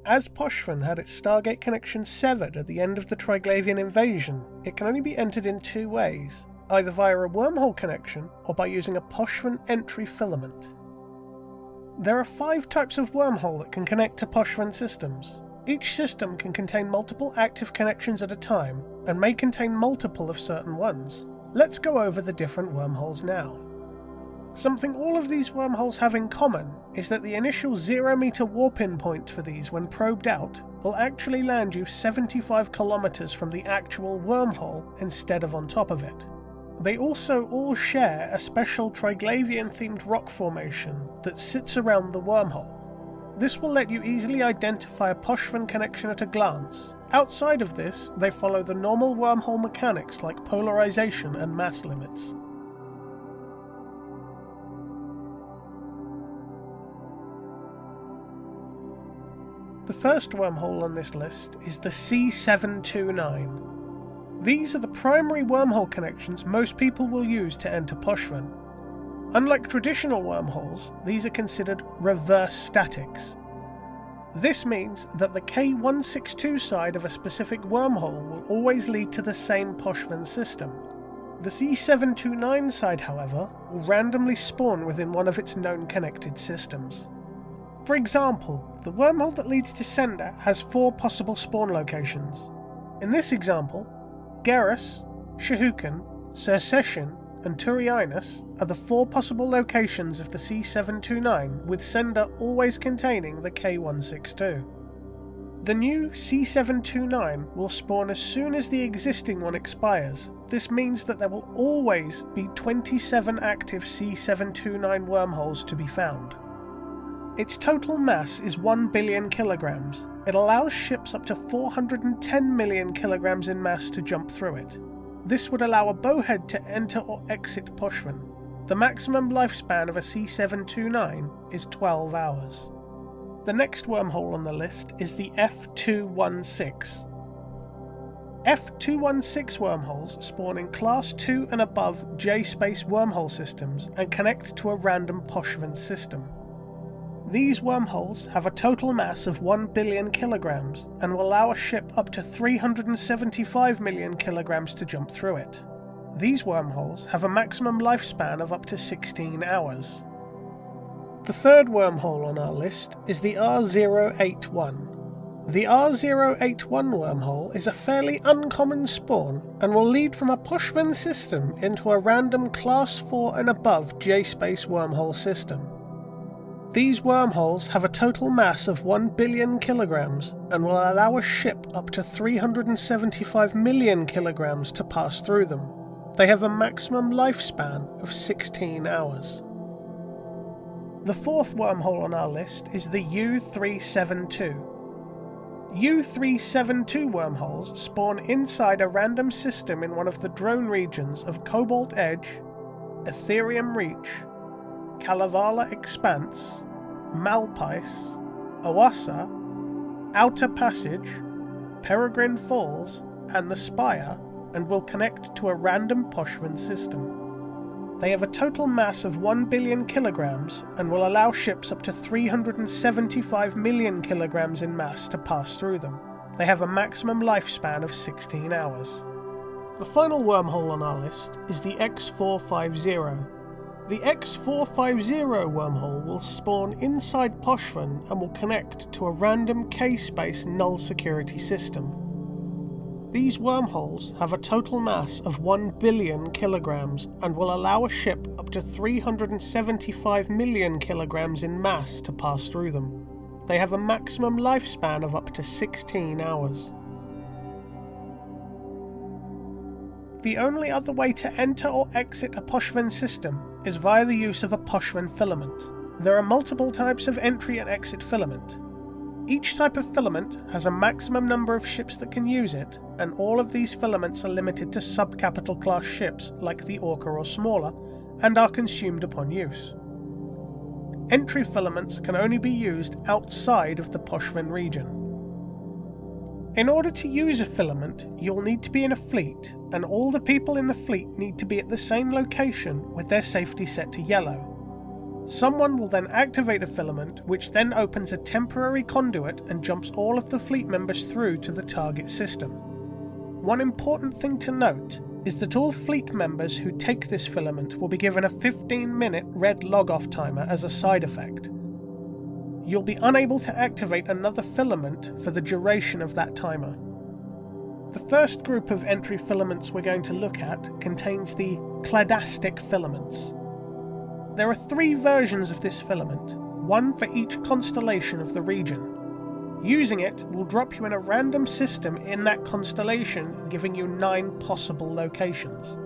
As Pochven had its Stargate connection severed at the end of the Triglavian invasion, it can only be entered in two ways, either via a wormhole connection or by using a Pochven entry filament. There are 5 types of wormhole that can connect to Pochven systems. Each system can contain multiple active connections at a time, and may contain multiple of certain ones. Let's go over the different wormholes now. Something all of these wormholes have in common is that the initial 0-meter warp-in point for these when probed out will actually land you 75 kilometers from the actual wormhole instead of on top of it. They also all share a special Triglavian-themed rock formation that sits around the wormhole. This will let you easily identify a Pochven connection at a glance. Outside of this, they follow the normal wormhole mechanics like polarization and mass limits. The first wormhole on this list is the C729. These are the primary wormhole connections most people will use to enter Pochven. Unlike traditional wormholes, these are considered reverse statics. This means that the K162 side of a specific wormhole will always lead to the same Pochven system. The C729 side, however, will randomly spawn within one of its known connected systems. For example, the wormhole that leads to Sender has 4 possible spawn locations. In this example, Gerus, Shahukan, Circession, and Turianus are the 4 possible locations of the C729, with Sender always containing the K162. The new C729 will spawn as soon as the existing one expires. This means that there will always be 27 active C729 wormholes to be found. Its total mass is 1 billion kilograms. It allows ships up to 410 million kilograms in mass to jump through it. This would allow a bowhead to enter or exit Pochven. The maximum lifespan of a C729 is 12 hours. The next wormhole on the list is the F216. F216 wormholes spawn in Class 2 and above J-space wormhole systems and connect to a random Pochven system. These wormholes have a total mass of 1 billion kilograms and will allow a ship up to 375 million kilograms to jump through it. These wormholes have a maximum lifespan of up to 16 hours. The third wormhole on our list is the R081. The R081 wormhole is a fairly uncommon spawn and will lead from a Pochven system into a random Class 4 and above J-space wormhole system. These wormholes have a total mass of 1 billion kilograms and will allow a ship up to 375 million kilograms to pass through them. They have a maximum lifespan of 16 hours. The fourth wormhole on our list is the U372. U372 wormholes spawn inside a random system in one of the drone regions of Cobalt Edge, Ethereum Reach, Kalevala Expanse, Malpais, Oasa, Outer Passage, Peregrine Falls, and the Spire, and will connect to a random Pochven system. They have a total mass of 1 billion kilograms and will allow ships up to 375 million kilograms in mass to pass through them. They have a maximum lifespan of 16 hours. The final wormhole on our list is the X450. The X450 wormhole will spawn inside Pochven and will connect to a random K-space null security system. These wormholes have a total mass of 1 billion kilograms and will allow a ship up to 375 million kilograms in mass to pass through them. They have a maximum lifespan of up to 16 hours. The only other way to enter or exit a Pochven system is via the use of a Pochven filament. There are multiple types of entry and exit filament. Each type of filament has a maximum number of ships that can use it, and all of these filaments are limited to subcapital class ships like the Orca or smaller, and are consumed upon use. Entry filaments can only be used outside of the Pochven region. In order to use a filament, you'll need to be in a fleet, and all the people in the fleet need to be at the same location with their safety set to yellow. Someone will then activate a filament, which then opens a temporary conduit and jumps all of the fleet members through to the target system. One important thing to note is that all fleet members who take this filament will be given a 15-minute red log-off timer as a side effect. You'll be unable to activate another filament for the duration of that timer. The first group of entry filaments we're going to look at contains the cladastic filaments. There are 3 versions of this filament, one for each constellation of the region. Using it will drop you in a random system in that constellation, giving you 9 possible locations.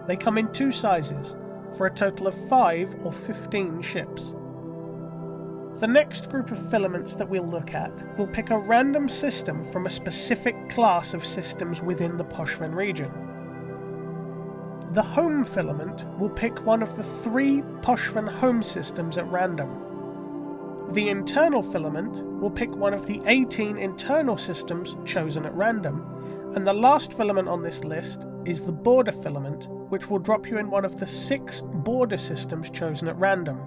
They come in 2 sizes, for a total of 5 or 15 ships. The next group of filaments that we'll look at will pick a random system from a specific class of systems within the Pochven region. The home filament will pick one of the 3 Pochven home systems at random. The internal filament will pick one of the 18 internal systems chosen at random, and the last filament on this list is the border filament, which will drop you in one of the 6 border systems chosen at random.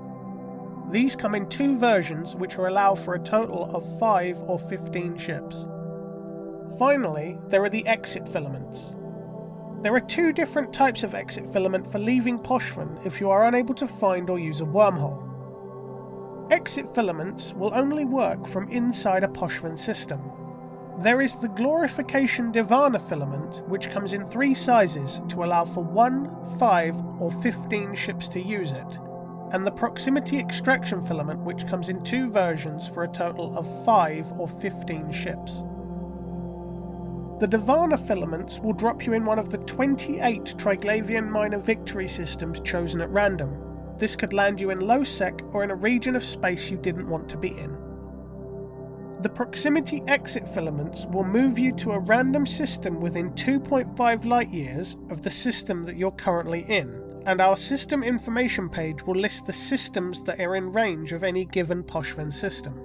These come in 2 versions, which will allow for a total of 5 or 15 ships. Finally, there are the exit filaments. There are 2 different types of exit filament for leaving Pochven if you are unable to find or use a wormhole. Exit filaments will only work from inside a Pochven system. There is the glorification Divana filament, which comes in 3 sizes to allow for 1, 5 or 15 ships to use it, and the proximity extraction filament, which comes in 2 versions for a total of 5 or 15 ships. The Divana filaments will drop you in one of the 28 Triglavian minor victory systems chosen at random. This could land you in low sec or in a region of space you didn't want to be in. The proximity exit filaments will move you to a random system within 2.5 light years of the system that you're currently in, and our system information page will list the systems that are in range of any given Pochven system.